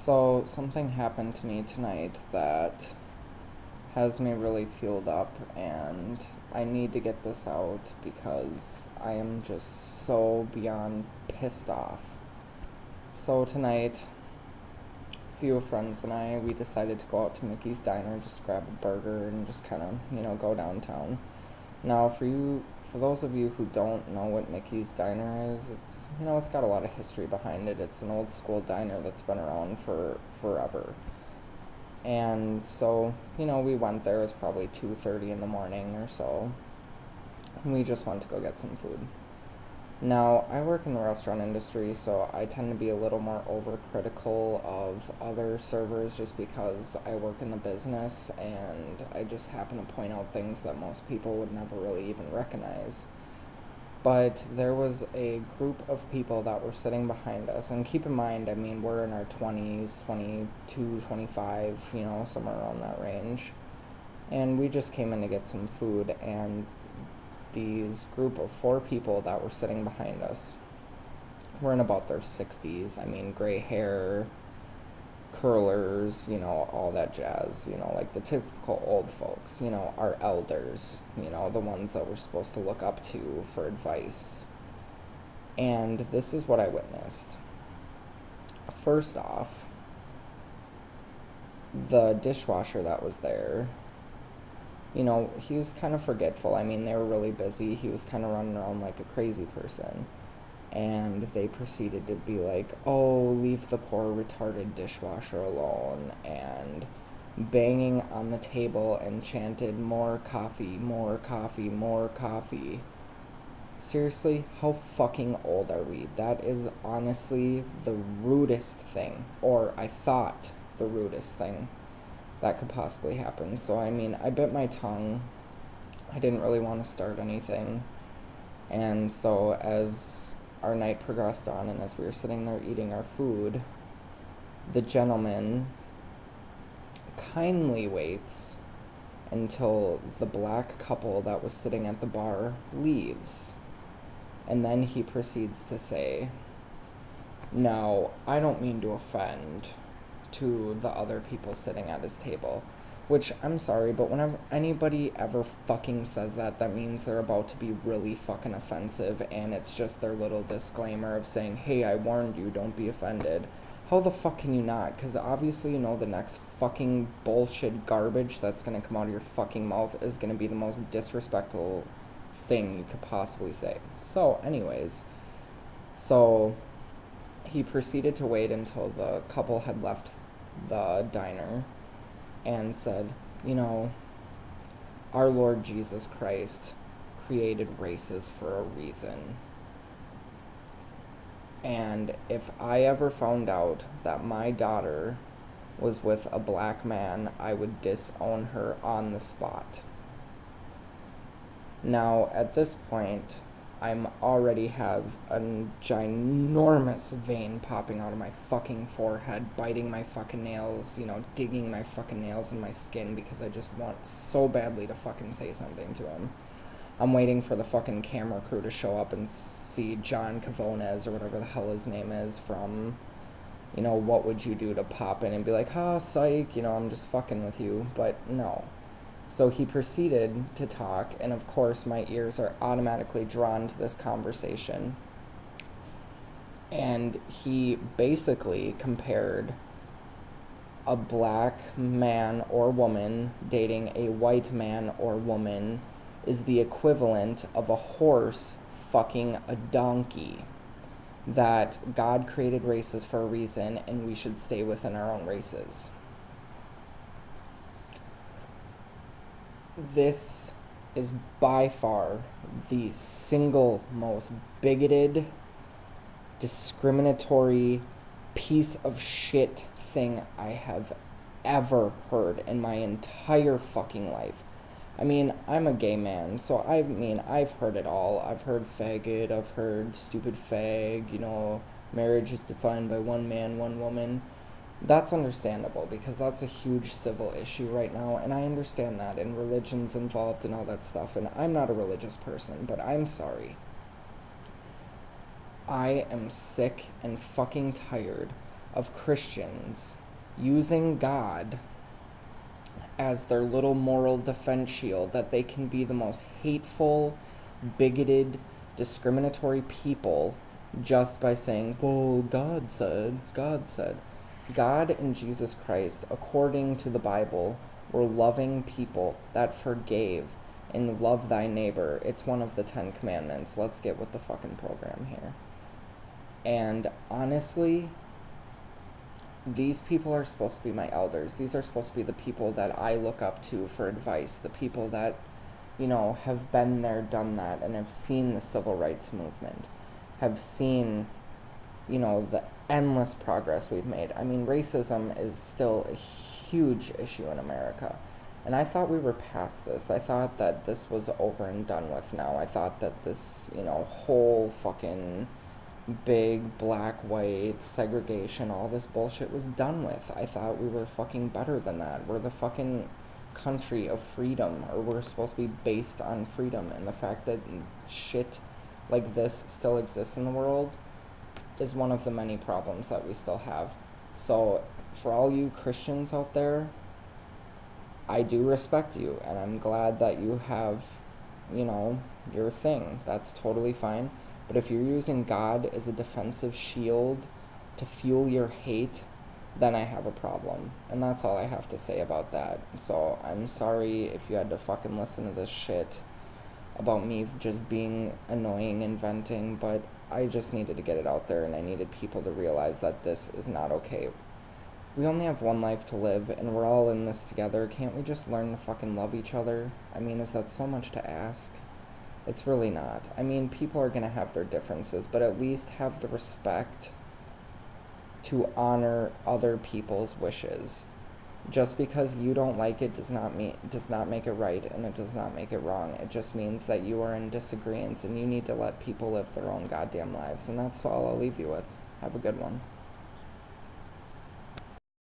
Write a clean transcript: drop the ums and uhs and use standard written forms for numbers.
So, something happened to me tonight that has me really fueled up, and I need to get this out because I am just so beyond pissed off. So, tonight, a few friends and we decided to go out to Mickey's Diner just to grab a burger and just kind of, go downtown. Now, for those of you who don't know what Mickey's Diner is, it's got a lot of history behind it. It's an old school diner that's been around for forever. And so, we went there. It was probably 2:30 in the morning or so. And we just went to go get some food. Now, I work in the restaurant industry, so I tend to be a little more overcritical of other servers just because I work in the business and I just happen to point out things that most people would never really even recognize. But there was a group of people that were sitting behind us, and keep in mind, we're in our 20s, 22, 25, somewhere around that range. And we just came in to get some food, and these group of four people that were sitting behind us were in about their 60s. Gray hair, curlers, all that jazz, like the typical old folks, our elders, the ones that we're supposed to look up to for advice. And this is what I witnessed. First off, the dishwasher that was there, he was kind of forgetful. They were really busy. He was kind of running around like a crazy person. And they proceeded to be like, oh, leave the poor retarded dishwasher alone, and banging on the table and chanted, more coffee, more coffee, more coffee. Seriously, how fucking old are we? That is honestly the rudest thing, or I thought the rudest thing that could possibly happen. So, I bit my tongue. I didn't really want to start anything. And so, as our night progressed on, and as we were sitting there eating our food, the gentleman kindly waits until the black couple that was sitting at the bar leaves. And then he proceeds to say, now, I don't mean to offend to the other people sitting at his table. Which, I'm sorry, but whenever anybody ever fucking says that, that means they're about to be really fucking offensive, and it's just their little disclaimer of saying, hey, I warned you, don't be offended. How the fuck can you not? Because obviously you know the next fucking bullshit garbage that's going to come out of your fucking mouth is going to be the most disrespectful thing you could possibly say. So, anyways, he proceeded to wait until the couple had left the diner and said, our Lord Jesus Christ created races for a reason. And if I ever found out that my daughter was with a black man, I would disown her on the spot. Now, at this point, I'm already have a ginormous vein popping out of my fucking forehead, biting my fucking nails, digging my fucking nails in my skin because I just want so badly to fucking say something to him. I'm waiting for the fucking camera crew to show up and see John Cavones or whatever the hell his name is from, What Would You Do, to pop in and be like, psych, I'm just fucking with you. But no. So he proceeded to talk, and of course my ears are automatically drawn to this conversation. And he basically compared a black man or woman dating a white man or woman is the equivalent of a horse fucking a donkey. That God created races for a reason, and we should stay within our own races. This is by far the single most bigoted, discriminatory piece of shit thing I have ever heard in my entire fucking life. I'm a gay man, so I've heard it all. I've heard faggot, I've heard stupid fag, marriage is defined by one man, one woman. That's understandable because that's a huge civil issue right now, and I understand that, and religion's involved and all that stuff, and I'm not a religious person, but I'm sorry. I am sick and fucking tired of Christians using God as their little moral defense shield, that they can be the most hateful, bigoted, discriminatory people just by saying, well, God said, God said. God and Jesus Christ, according to the Bible, were loving people that forgave and love thy neighbor. It's one of the 10 Commandments. Let's get with the fucking program here. And honestly, these people are supposed to be my elders. These are supposed to be the people that I look up to for advice, the people that, have been there, done that, and have seen the civil rights movement, have seen, the endless progress we've made. I mean, racism is still a huge issue in America. And I thought we were past this. I thought that this was over and done with now. I thought that this, whole fucking big black, white, segregation, all this bullshit was done with. I thought we were fucking better than that. We're the fucking country of freedom, or we're supposed to be based on freedom. And the fact that shit like this still exists in the world is one of the many problems that we still have. So for all you Christians out there, I do respect you, and I'm glad that you have, your thing. That's totally fine. But if you're using God as a defensive shield to fuel your hate, then I have a problem. And that's all I have to say about that. So I'm sorry if you had to fucking listen to this shit about me just being annoying and venting, but I just needed to get it out there, and I needed people to realize that this is not okay. We only have one life to live, and we're all in this together. Can't we just learn to fucking love each other? I mean, is that so much to ask? It's really not. I mean, people are going to have their differences, but at least have the respect to honor other people's wishes. Just because you don't like it does not make it right, and it does not make it wrong. It just means that you are in disagreement, and you need to let people live their own goddamn lives. And that's all I'll leave you with. Have a good one.